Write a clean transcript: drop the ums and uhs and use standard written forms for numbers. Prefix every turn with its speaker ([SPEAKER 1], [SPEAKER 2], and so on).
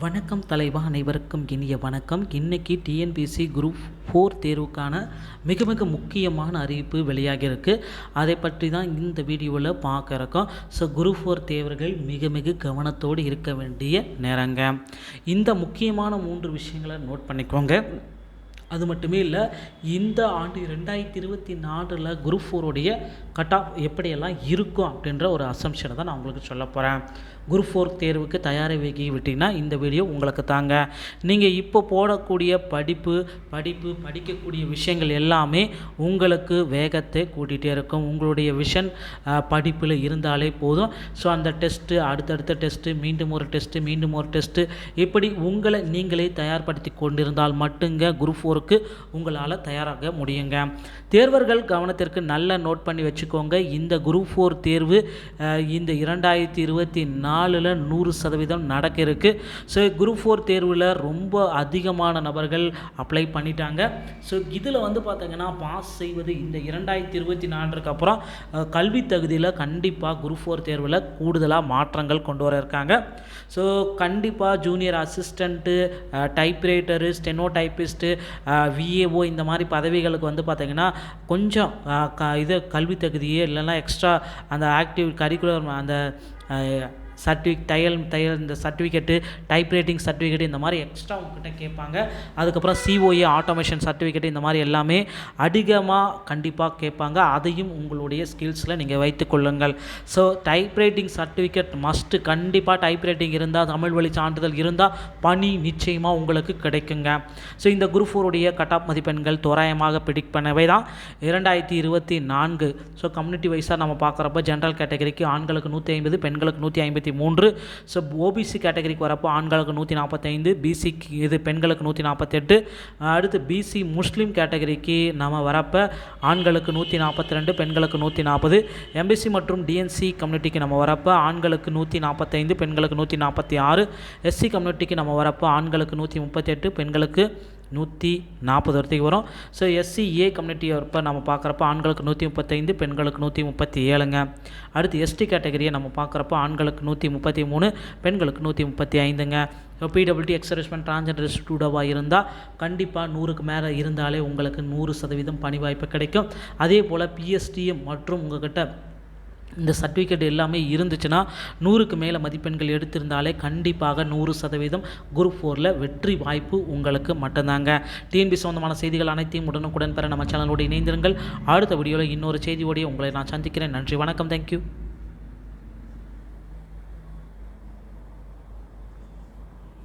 [SPEAKER 1] வணக்கம் தலைவா, அனைவருக்கும் இனிய வணக்கம். இன்றைக்கி டிஎன்பிஎஸ்சி குரூப் 4 தேர்வுக்கான மிக முக்கியமான அறிவிப்பு வெளியாகியிருக்கு. அதை பற்றி தான் இந்த வீடியோவில் பார்க்க இருக்கோம். ஸோ குரூப் 4 தேர்வுகள் மிக கவனத்தோடு இருக்க வேண்டிய நேரங்க. இந்த முக்கியமான 3 விஷயங்களை நோட் பண்ணிக்கோங்க. அது மட்டுமே இல்லை, இந்த ஆண்டு 2024 குரூப் 4 கட் ஆஃப் எப்படியெல்லாம் இருக்கும் அப்படின்ற ஒரு அசம்ஷனை தான் நான் உங்களுக்கு சொல்ல போகிறேன். குரூப் 4 தேர்வுக்கு தயாராகி விட்டிங்கன்னா இந்த வீடியோ உங்களுக்கு தாங்க. நீங்கள் இப்போ போடக்கூடிய படிக்கக்கூடிய விஷயங்கள் எல்லாமே உங்களுக்கு வேகத்தை கூட்டிகிட்டே இருக்கும். உங்களுடைய விஷன் படிப்பில் இருந்தாலே போதும். ஸோ அந்த டெஸ்ட்டு, அடுத்தடுத்த டெஸ்ட்டு, மீண்டும் ஒரு டெஸ்ட்டு, இப்படி உங்களை நீங்களே தயார்படுத்தி கொண்டிருந்தால் மட்டுங்க குரூப் 4 உங்களால் தயாராக முடியுங்க. தேர்வர்கள் கவனத்திற்கு நல்ல நோட் பண்ணி வச்சுக்கோங்க. இந்த குரூப் 4 தேர்வு இந்த 2024 100% நடக்க இருக்கு. ஸோ குரூப் 4 தேர்வில் ரொம்ப அதிகமான நபர்கள் அப்ளை பண்ணிட்டாங்க. ஸோ இதில் பார்த்தீங்கன்னா பாஸ் செய்வது இந்த 2024 அப்புறம் கல்வி தகுதியில் கண்டிப்பாக குரூப் 4 தேர்வில் கூடுதலாக மாற்றங்கள் கொண்டு வர இருக்காங்க. ஸோ கண்டிப்பாக junior assistant, typewriter, steno typist, VAO இந்த மாதிரி பதவிகளுக்கு பார்த்திங்கன்னா கொஞ்சம் இது கல்வி தகுதியே இல்லைன்னா எக்ஸ்ட்ரா அந்த ஆக்டிவ் கரிக்குலர் அந்த தையல் இந்த சர்டிஃபிகேட்டு, டைப்ரைட்டிங் சர்டிஃபிகேட்டு இந்த மாதிரி எக்ஸ்ட்ரா உங்ககிட்ட கேட்பாங்க. அதுக்கப்புறம் சிஓஏ ஆட்டோமேஷன் சர்டிஃபிகேட்டு இந்த மாதிரி எல்லாமே அதிகமாக கண்டிப்பாக கேட்பாங்க. அதையும் உங்களுடைய ஸ்கில்ஸில் நீங்கள் வைத்துக்கொள்ளுங்கள். So typewriting certificate must. கண்டிப்பாக டைப்ரைட்டிங் இருந்தால், தமிழ் வழி சான்றிதழ் இருந்தால் பணி நிச்சயமாக உங்களுக்கு கிடைக்குங்க. ஸோ இந்த குரூப் 4 கட் ஆஃப் மதிப்பெண்கள் தோராயமாக பிடிக் பண்ணவே தான் 2024. ஸோ கம்யூனிட்டி வைஸாக நம்ம பார்க்குறப்ப ஜென்ரல் கேட்டகரிக்கு ஆண்களுக்கு 150, பெண்களுக்கு 153. ஸோ ஓபிசி கேட்டகரிக்கு வரப்போ ஆண்களுக்கு 145, பிசிக்கு இது பெண்களுக்கு 148. அடுத்து பிசி முஸ்லீம் கேட்டகரிக்கு நம்ம வரப்போ ஆண்களுக்கு 142, பெண்களுக்கு 140. எம்பிசி மற்றும் டிஎன்சி கம்யூனிட்டிக்கு நம்ம வரப்போ ஆண்களுக்கு 145, பெண்களுக்கு 146. எஸ்சி கம்யூனிட்டிக்கு நம்ம வரப்போ ஆண்களுக்கு 138, பெண்களுக்கு 140 வரைக்கும் வரும். ஸோ எஸ்சிஏ கம்யூனிட்டி வரப்போ நம்ம பார்க்குறப்ப ஆண்களுக்கு 135, பெண்களுக்கு 137ங்க. அடுத்து எஸ்டி கேட்டகரியை நம்ம பார்க்குறப்போ ஆண்களுக்கு 133, பெண்களுக்கு 135ங்க. பிடபிள்யூடி, எக்ஸர்விஸ்மென், டிரான்ஸ்ஜெண்டர் ஸ்டூடெண்ட்டாக இருந்தால் கண்டிப்பாக 100க்கு மேலே இருந்தாலே உங்களுக்கு 100% பணி வாய்ப்பு கிடைக்கும். அதே போல் பிஎஸ்டிஎம் மற்றும் உங்கள்கிட்ட இந்த சர்டிஃபிகேட் எல்லாமே இருந்துச்சுன்னா 100க்கு மேலே மதிப்பெண்கள் எடுத்திருந்தாலே கண்டிப்பாக 100% குரூப் 4 வெற்றி வாய்ப்பு உங்களுக்கு மட்டும்தாங்க. டிஎன்பி சொந்தமான செய்திகள் அனைத்தையும் உடனுக்குடன் பெற நம்ம சேனலோடு இணைந்திருங்கள். அடுத்த வீடியோவில் இன்னொரு செய்தியோடைய உங்களை நான் சந்திக்கிறேன். நன்றி, வணக்கம், தேங்க்யூ.